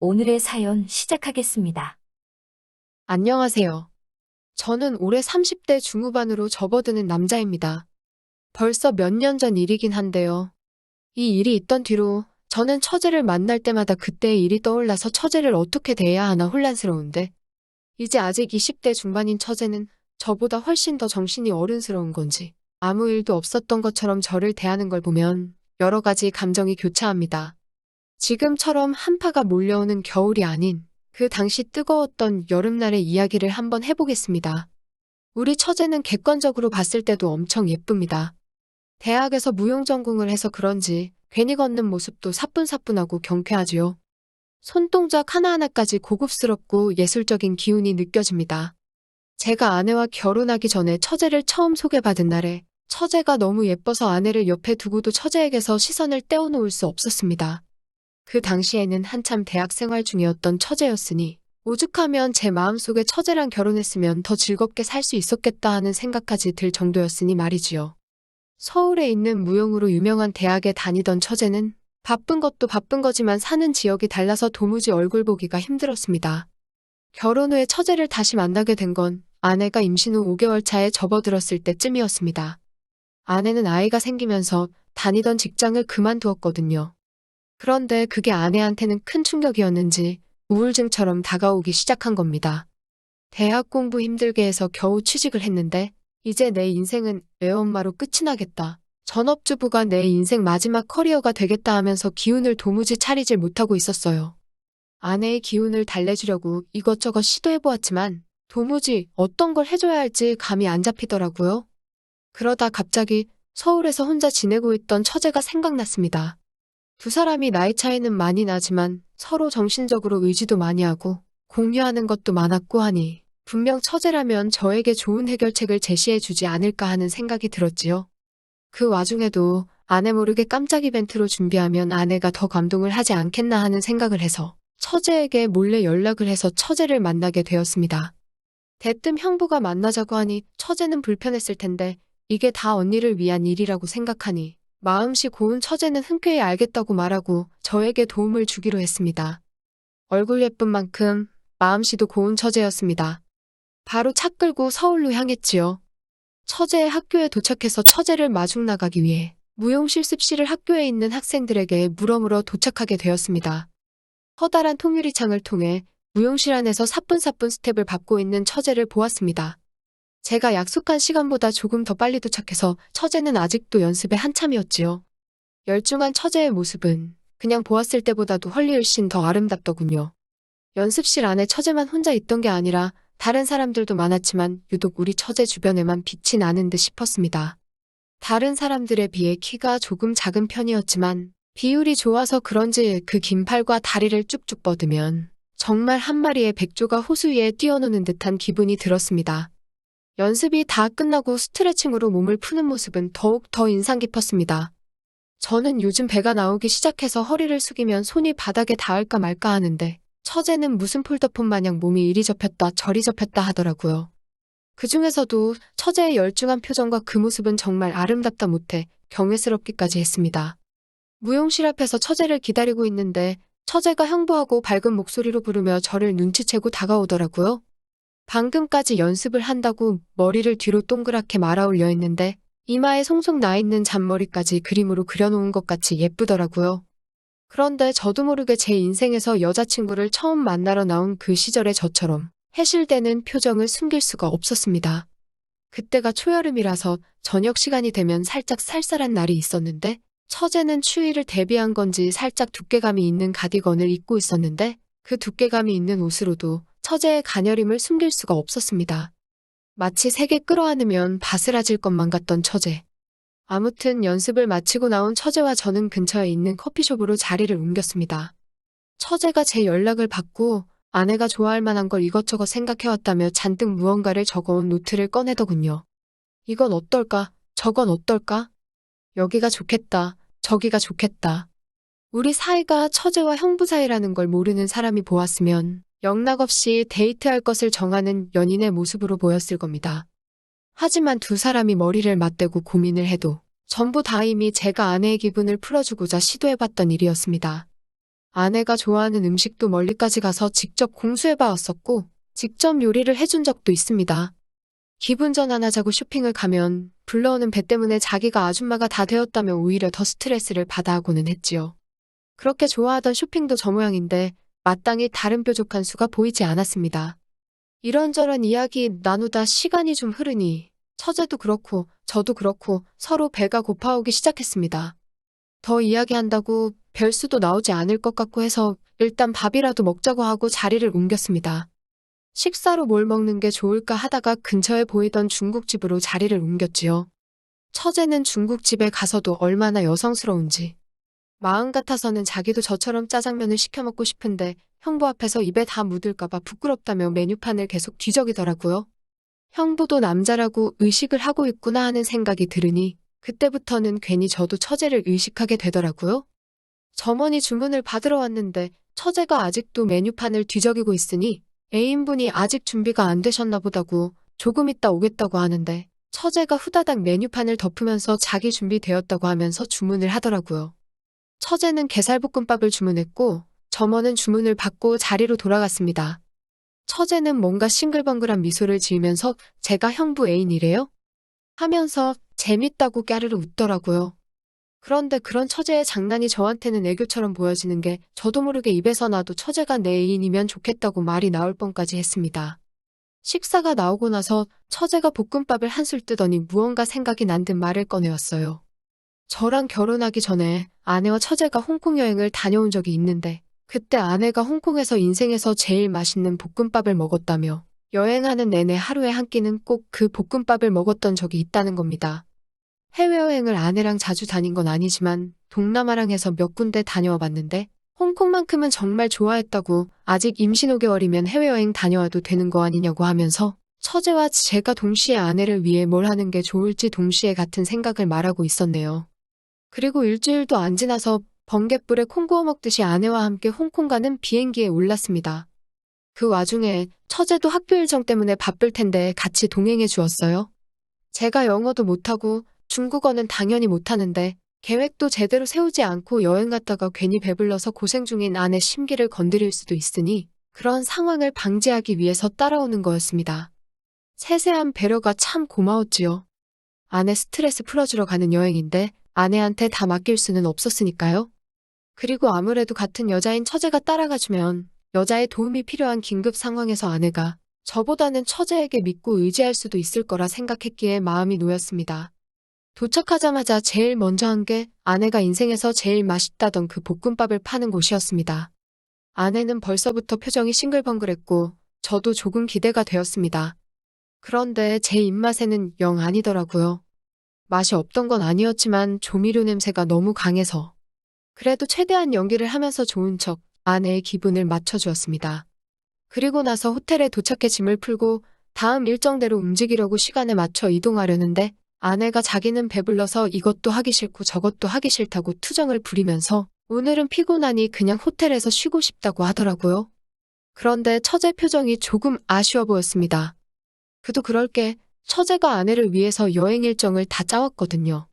오늘의 사연 시작하겠습니다. 안녕하세요. 저는 올해 30대 중후반으로 접어드는 남자입니다. 벌써 몇 년 전 일이긴 한데요. 이 일이 있던 뒤로 저는 처제를 만날 때마다 그때의 일이 떠올라서 처제를 어떻게 대해야 하나 혼란스러운데, 이제 아직 20대 중반인 처제는 저보다 훨씬 더 정신이 어른스러운 건지 아무 일도 없었던 것처럼 저를 대하는 걸 보면 여러 가지 감정이 교차합니다. 지금처럼 한파가 몰려오는 겨울이 아닌 그 당시 뜨거웠던 여름날의 이야기를 한번 해보겠습니다. 우리 처제는 객관적으로 봤을 때도 엄청 예쁩니다. 대학에서 무용 전공을 해서 그런지 괜히 걷는 모습도 사뿐사뿐하고 경쾌하지요. 손동작 하나하나까지 고급스럽고 예술적인 기운이 느껴집니다. 제가 아내와 결혼하기 전에 처제를 처음 소개받은 날에 처제가 너무 예뻐서 아내를 옆에 두고도 처제에게서 시선을 떼어놓을 수 없었습니다. 그 당시에는 한참 대학 생활 중이었던 처제였으니 오죽하면 제 마음속에 처제랑 결혼했으면 더 즐겁게 살 수 있었겠다 하는 생각까지 들 정도였으니 말이지요. 서울에 있는 무용으로 유명한 대학에 다니던 처제는 바쁜 것도 바쁜 거지만 사는 지역이 달라서 도무지 얼굴 보기가 힘들었습니다. 결혼 후에 처제를 다시 만나게 된 건 아내가 임신 후 5개월 차에 접어들었을 때쯤이었습니다. 아내는 아이가 생기면서 다니던 직장을 그만두었거든요. 그런데 그게 아내한테는 큰 충격이었는지 우울증처럼 다가오기 시작한 겁니다. 대학 공부 힘들게 해서 겨우 취직을 했는데 이제 내 인생은 애엄마로 끝이 나겠다. 전업주부가 내 인생 마지막 커리어가 되겠다 하면서 기운을 도무지 차리질 못하고 있었어요. 아내의 기운을 달래주려고 이것저것 시도해보았지만 도무지 어떤 걸 해줘야 할지 감이 안 잡히더라고요. 그러다 갑자기 서울에서 혼자 지내고 있던 처제가 생각났습니다. 두 사람이 나이 차이는 많이 나지만 서로 정신적으로 의지도 많이 하고 공유하는 것도 많았고 하니 분명 처제라면 저에게 좋은 해결책을 제시해 주지 않을까 하는 생각이 들었지요. 그 와중에도 아내 모르게 깜짝 이벤트로 준비하면 아내가 더 감동을 하지 않겠나 하는 생각을 해서 처제에게 몰래 연락을 해서 처제를 만나게 되었습니다. 대뜸 형부가 만나자고 하니 처제는 불편했을 텐데 이게 다 언니를 위한 일이라고 생각하니 마음씨 고운 처제는 흔쾌히 알겠다고 말하고 저에게 도움을 주기로 했습니다. 얼굴 예쁜 만큼 마음씨도 고운 처제였습니다. 바로 차 끌고 서울로 향했지요. 처제의 학교에 도착해서 처제를 마중 나가기 위해 무용 실습실을 학교에 있는 학생들에게 물어물어 도착하게 되었습니다. 커다란 통유리창을 통해 무용실 안에서 사뿐사뿐 스텝을 밟고 있는 처제를 보았습니다. 제가 약속한 시간보다 조금 더 빨리 도착해서 처제는 아직도 연습에 한참이었지요. 열중한 처제의 모습은 그냥 보았을 때보다도 훨씬 더 아름답더군요. 연습실 안에 처제만 혼자 있던 게 아니라 다른 사람들도 많았지만 유독 우리 처제 주변에만 빛이 나는 듯 싶었습니다. 다른 사람들에 비해 키가 조금 작은 편이었지만 비율이 좋아서 그런지 그 긴 팔과 다리를 쭉쭉 뻗으면 정말 한 마리의 백조가 호수 위에 뛰어노는 듯한 기분이 들었습니다. 연습이 다 끝나고 스트레칭으로 몸을 푸는 모습은 더욱 더 인상 깊었습니다. 저는 요즘 배가 나오기 시작해서 허리를 숙이면 손이 바닥에 닿을까 말까 하는데 처제는 무슨 폴더폰 마냥 몸이 이리 접혔다 저리 접혔다 하더라고요. 그중에서도 처제의 열중한 표정과 그 모습은 정말 아름답다 못해 경외스럽기까지 했습니다. 무용실 앞에서 처제를 기다리고 있는데 처제가 형부하고 밝은 목소리로 부르며 저를 눈치채고 다가오더라고요. 방금까지 연습을 한다고 머리를 뒤로 동그랗게 말아 올려 했는데 이마에 송송 나 있는 잔머리까지 그림으로 그려놓은 것 같이 예쁘더라고요. 그런데 저도 모르게 제 인생에서 여자친구를 처음 만나러 나온 그 시절의 저처럼 해실되는 표정을 숨길 수가 없었습니다. 그때가 초여름이라서 저녁 시간이 되면 살짝 쌀쌀한 날이 있었는데 처제는 추위를 대비한 건지 살짝 두께감이 있는 가디건을 입고 있었는데 그 두께감이 있는 옷으로도 처제의 가녀림을 숨길 수가 없었습니다. 마치 세게 끌어안으면 바스라질 것만 같던 처제. 아무튼 연습을 마치고 나온 처제와 저는 근처에 있는 커피숍으로 자리를 옮겼습니다. 처제가 제 연락을 받고 아내가 좋아할 만한 걸 이것저것 생각해왔다며 잔뜩 무언가를 적어온 노트를 꺼내더군요. 이건 어떨까? 저건 어떨까? 여기가 좋겠다. 저기가 좋겠다. 우리 사이가 처제와 형부 사이라는 걸 모르는 사람이 보았으면 영락없이 데이트할 것을 정하는 연인의 모습으로 보였을 겁니다. 하지만 두 사람이 머리를 맞대고 고민을 해도 전부 다 이미 제가 아내의 기분을 풀어주고자 시도해봤던 일이었습니다. 아내가 좋아하는 음식도 멀리까지 가서 직접 공수해봐 왔었고, 직접 요리를 해준 적도 있습니다. 기분 전환하자고 쇼핑을 가면 불러오는 배 때문에 자기가 아줌마가 다 되었다며 오히려 더 스트레스를 받아 하고는 했지요. 그렇게 좋아하던 쇼핑도 저 모양인데 마땅히 다른 뾰족한 수가 보이지 않았습니다. 이런저런 이야기 나누다 시간이 좀 흐르니 처제도 그렇고 저도 그렇고 서로 배가 고파오기 시작했습니다. 더 이야기한다고 별수도 나오지 않을 것 같고 해서 일단 밥이라도 먹자고 하고 자리를 옮겼습니다. 식사로 뭘 먹는 게 좋을까 하다가 근처에 보이던 중국집으로 자리를 옮겼지요. 처제는 중국집에 가서도 얼마나 여성스러운지. 마음 같아서는 자기도 저처럼 짜장면을 시켜 먹고 싶은데 형부 앞에서 입에 다 묻을까봐 부끄럽다며 메뉴판을 계속 뒤적이더라고요. 형부도 남자라고 의식을 하고 있구나 하는 생각이 들으니 그때부터는 괜히 저도 처제를 의식하게 되더라고요. 점원이 주문을 받으러 왔는데 처제가 아직도 메뉴판을 뒤적이고 있으니 애인분이 아직 준비가 안 되셨나 보다고 조금 있다 오겠다고 하는데 처제가 후다닥 메뉴판을 덮으면서 자기 준비되었다고 하면서 주문을 하더라고요. 처제는 게살볶음밥을 주문했고 점원은 주문을 받고 자리로 돌아갔습니다. 처제는 뭔가 싱글벙글한 미소를 지으면서 제가 형부 애인이래요? 하면서 재밌다고 까르르 웃더라고요. 그런데 그런 처제의 장난이 저한테는 애교처럼 보여지는 게 저도 모르게 입에서 나도 처제가 내 애인이면 좋겠다고 말이 나올 뻔까지 했습니다. 식사가 나오고 나서 처제가 볶음밥을 한술 뜨더니 무언가 생각이 난 듯 말을 꺼내었어요. 저랑 결혼하기 전에 아내와 처제가 홍콩 여행을 다녀온 적이 있는데 그때 아내가 홍콩에서 인생에서 제일 맛있는 볶음밥을 먹었다며 여행하는 내내 하루에 한 끼는 꼭 그 볶음밥을 먹었던 적이 있다는 겁니다. 해외여행을 아내랑 자주 다닌 건 아니지만 동남아랑 해서 몇 군데 다녀와 봤는데 홍콩만큼은 정말 좋아했다고 아직 임신 5개월이면 해외여행 다녀와도 되는 거 아니냐고 하면서 처제와 제가 동시에 아내를 위해 뭘 하는 게 좋을지 동시에 같은 생각을 말하고 있었네요. 그리고 일주일도 안 지나서 번갯불에 콩 구워 먹듯이 아내와 함께 홍콩 가는 비행기에 올랐습니다. 그 와중에 처제도 학교 일정 때문에 바쁠 텐데 같이 동행해 주었어요. 제가 영어도 못하고 중국어는 당연히 못하는데 계획도 제대로 세우지 않고 여행 갔다가 괜히 배불러서 고생 중인 아내 심기를 건드릴 수도 있으니 그런 상황을 방지하기 위해서 따라오는 거였습니다. 세세한 배려가 참 고마웠지요. 아내 스트레스 풀어주러 가는 여행인데 아내한테 다 맡길 수는 없었으니까요. 그리고 아무래도 같은 여자인 처제가 따라가주면 여자의 도움이 필요한 긴급 상황에서 아내가 저보다는 처제에게 믿고 의지할 수도 있을 거라 생각했기에 마음이 놓였습니다. 도착하자마자 제일 먼저 한 게 아내가 인생에서 제일 맛있다던 그 볶음밥을 파는 곳이었습니다. 아내는 벌써부터 표정이 싱글벙글했고 저도 조금 기대가 되었습니다. 그런데 제 입맛에는 영 아니더라고요. 맛이 없던 건 아니었지만 조미료 냄새가 너무 강해서 그래도 최대한 연기를 하면서 좋은 척 아내의 기분을 맞춰주었습니다. 그리고 나서 호텔에 도착해 짐을 풀고 다음 일정대로 움직이려고 시간에 맞춰 이동하려는데 아내가 자기는 배불러서 이것도 하기 싫고 저것도 하기 싫다고 투정을 부리면서 오늘은 피곤하니 그냥 호텔에서 쉬고 싶다고 하더라고요. 그런데 처제 표정이 조금 아쉬워 보였습니다. 그도 그럴 게 처제가 아내를 위해서 여행 일정을 다 짜왔거든요.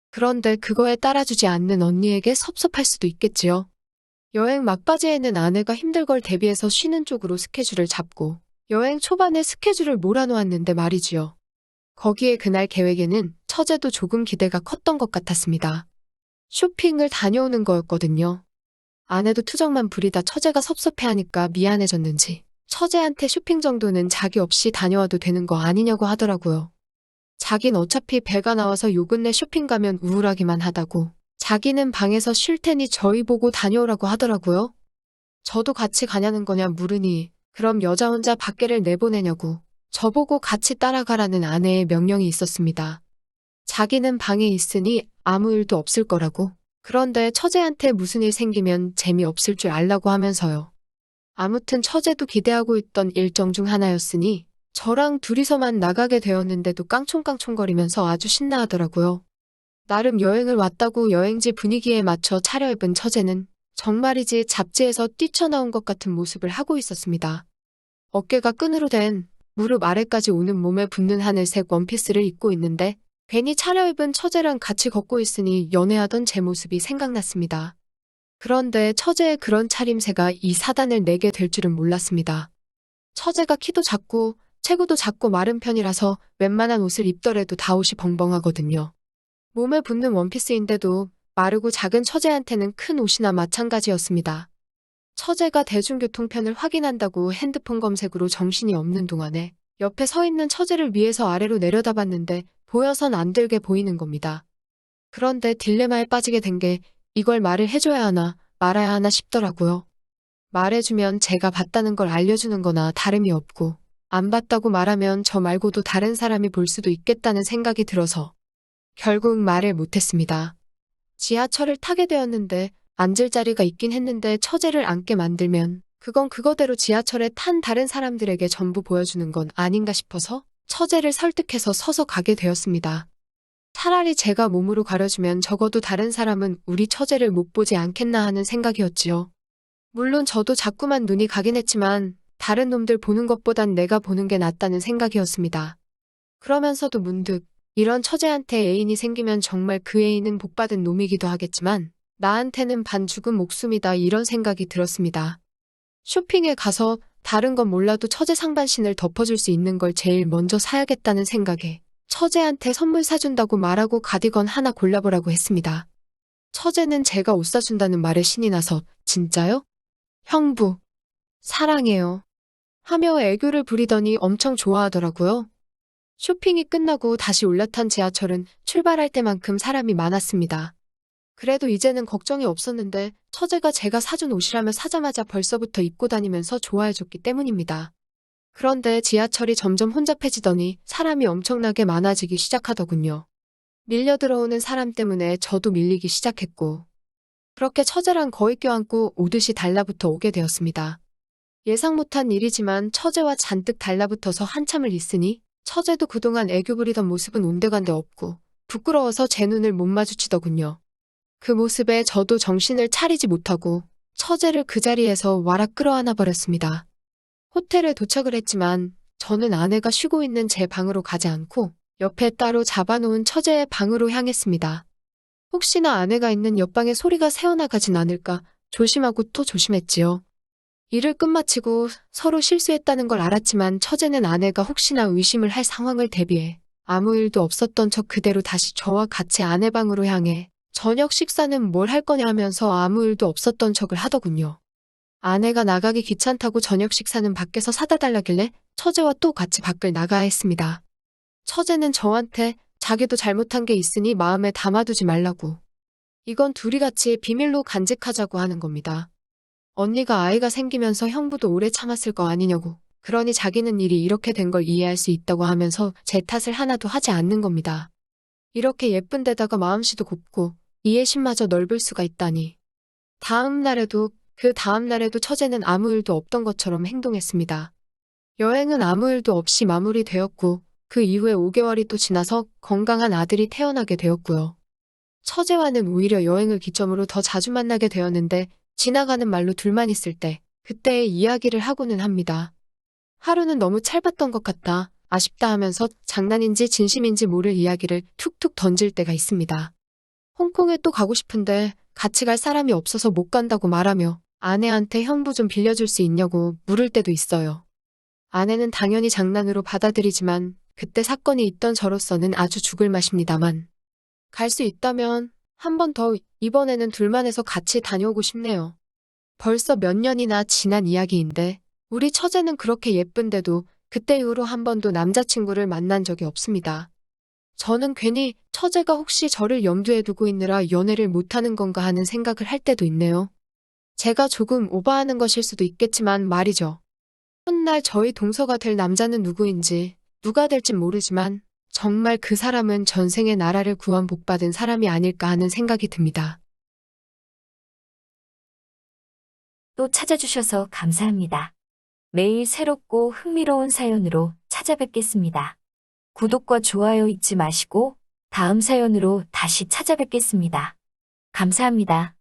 그런데 그거에 따라주지 않는 언니에게 섭섭할 수도 있겠지요. 여행 막바지에는 아내가 힘들 걸 대비해서 쉬는 쪽으로 스케줄을 잡고 여행 초반에 스케줄을 몰아놓았는데 말이지요. 거기에 그날 계획에는 처제도 조금 기대가 컸던 것 같았습니다. 쇼핑을 다녀오는 거였거든요. 아내도 투정만 부리다 처제가 섭섭해하니까 미안해졌는지 처제한테 쇼핑 정도는 자기 없이 다녀와도 되는 거 아니냐고 하더라고요. 자긴 어차피 배가 나와서 요 근래 쇼핑 가면 우울하기만 하다고 자기는 방에서 쉴 테니 저희 보고 다녀오라고 하더라고요. 저도 같이 가냐는 거냐 물으니 그럼 여자 혼자 밖에를 내보내냐고 저보고 같이 따라가라는 아내의 명령이 있었습니다. 자기는 방에 있으니 아무 일도 없을 거라고. 그런데 처제한테 무슨 일 생기면 재미없을 줄 알라고 하면서요. 아무튼 처제도 기대하고 있던 일정 중 하나였으니 저랑 둘이서만 나가게 되었는데도 깡총깡총거리면서 아주 신나하더라고요. 나름 여행을 왔다고 여행지 분위기에 맞춰 차려입은 처제는 정말이지 잡지에서 뛰쳐나온 것 같은 모습을 하고 있었습니다. 어깨가 끈으로 된 무릎 아래까지 오는 몸에 붙는 하늘색 원피스를 입고 있는데 괜히 차려입은 처제랑 같이 걷고 있으니 연애하던 제 모습이 생각났습니다. 그런데 처제의 그런 차림새가 이 사단을 내게 될 줄은 몰랐습니다. 처제가 키도 작고 체구도 작고 마른 편이라서 웬만한 옷을 입더라도 다 옷이 벙벙하거든요. 몸에 붙는 원피스인데도 마르고 작은 처제한테는 큰 옷이나 마찬가지였습니다. 처제가 대중교통편을 확인한다고 핸드폰 검색으로 정신이 없는 동안에 옆에 서 있는 처제를 위에서 아래로 내려다봤는데 보여선 안 들게 보이는 겁니다. 그런데 딜레마에 빠지게 된 게 이걸 말을 해줘야 하나 말아야 하나 싶더라고요. 말해주면 제가 봤다는 걸 알려주는 거나 다름이 없고 안 봤다고 말하면 저 말고도 다른 사람이 볼 수도 있겠다는 생각이 들어서 결국 말을 못했습니다. 지하철을 타게 되었는데 앉을 자리가 있긴 했는데 처제를 앉게 만들면 그건 그거대로 지하철에 탄 다른 사람들에게 전부 보여주는 건 아닌가 싶어서 처제를 설득해서 서서 가게 되었습니다. 차라리 제가 몸으로 가려주면 적어도 다른 사람은 우리 처제를 못 보지 않겠나 하는 생각이었지요. 물론 저도 자꾸만 눈이 가긴 했지만 다른 놈들 보는 것보단 내가 보는 게 낫다는 생각이었습니다. 그러면서도 문득 이런 처제한테 애인이 생기면 정말 그 애인은 복받은 놈이기도 하겠지만 나한테는 반 죽은 목숨이다 이런 생각이 들었습니다. 쇼핑에 가서 다른 건 몰라도 처제 상반신을 덮어줄 수 있는 걸 제일 먼저 사야겠다는 생각에 처제한테 선물 사준다고 말하고 가디건 하나 골라보라고 했습니다. 처제는 제가 옷 사준다는 말에 신이 나서 진짜요? 형부, 사랑해요. 하며 애교를 부리더니 엄청 좋아하더라고요. 쇼핑이 끝나고 다시 올라탄 지하철은 출발할 때만큼 사람이 많았습니다. 그래도 이제는 걱정이 없었는데 처제가 제가 사준 옷이라며 사자마자 벌써부터 입고 다니면서 좋아해줬기 때문입니다. 그런데 지하철이 점점 혼잡해지더니 사람이 엄청나게 많아지기 시작하더군요. 밀려 들어오는 사람 때문에 저도 밀리기 시작했고 그렇게 처제랑 거의 껴안고 오듯이 달라붙어 오게 되었습니다. 예상 못한 일이지만 처제와 잔뜩 달라붙어서 한참을 있으니 처제도 그동안 애교 부리던 모습은 온데간데 없고 부끄러워서 제 눈을 못 마주치더군요. 그 모습에 저도 정신을 차리지 못하고 처제를 그 자리에서 와락 끌어안아 버렸습니다. 호텔에 도착을 했지만 저는 아내가 쉬고 있는 제 방으로 가지 않고 옆에 따로 잡아놓은 처제의 방으로 향했습니다. 혹시나 아내가 있는 옆방에 소리가 새어나가진 않을까 조심하고 또 조심했지요. 일을 끝마치고 서로 실수했다는 걸 알았지만 처제는 아내가 혹시나 의심을 할 상황을 대비해 아무 일도 없었던 척 그대로 다시 저와 같이 아내 방으로 향해 저녁 식사는 뭘 할 거냐 하면서 아무 일도 없었던 척을 하더군요. 아내가 나가기 귀찮다고 저녁 식사는 밖에서 사다 달라길래 처제와 또 같이 밖을 나가야 했습니다. 처제는 저한테 자기도 잘못한 게 있으니 마음에 담아두지 말라고. 이건 둘이 같이 비밀로 간직하자고 하는 겁니다. 언니가 아이가 생기면서 형부도 오래 참았을 거 아니냐고. 그러니 자기는 일이 이렇게 된 걸 이해할 수 있다고 하면서 제 탓을 하나도 하지 않는 겁니다. 이렇게 예쁜 데다가 마음씨도 곱고 이해심마저 넓을 수가 있다니. 그 다음 날에도 처제는 아무 일도 없던 것처럼 행동했습니다. 여행은 아무 일도 없이 마무리되었고 그 이후에 5개월이 또 지나서 건강한 아들이 태어나게 되었고요. 처제와는 오히려 여행을 기점으로 더 자주 만나게 되었는데 지나가는 말로 둘만 있을 때 그때의 이야기를 하고는 합니다. 하루는 너무 찰봤던 것 같다, 아쉽다 하면서 장난인지 진심인지 모를 이야기를 툭툭 던질 때가 있습니다. 홍콩에 또 가고 싶은데 같이 갈 사람이 없어서 못 간다고 말하며 아내한테 형부 좀 빌려줄 수 있냐고 물을 때도 있어요. 아내는 당연히 장난으로 받아들이지만 그때 사건이 있던 저로서는 아주 죽을 맛입니다만 갈 수 있다면 한 번 더 이번에는 둘만 해서 같이 다녀오고 싶네요. 벌써 몇 년이나 지난 이야기인데 우리 처제는 그렇게 예쁜데도 그때 이후로 한 번도 남자친구를 만난 적이 없습니다. 저는 괜히 처제가 혹시 저를 염두에 두고 있느라 연애를 못하는 건가 하는 생각을 할 때도 있네요. 제가 조금 오버하는 것일 수도 있겠지만 말이죠. 훗날 저희 동서가 될 남자는 누구인지 누가 될진 모르지만 정말 그 사람은 전생에 나라를 구원 복받은 사람이 아닐까 하는 생각이 듭니다. 또 찾아주셔서 감사합니다. 매일 새롭고 흥미로운 사연으로 찾아뵙겠습니다. 구독과 좋아요 잊지 마시고 다음 사연으로 다시 찾아뵙겠습니다. 감사합니다.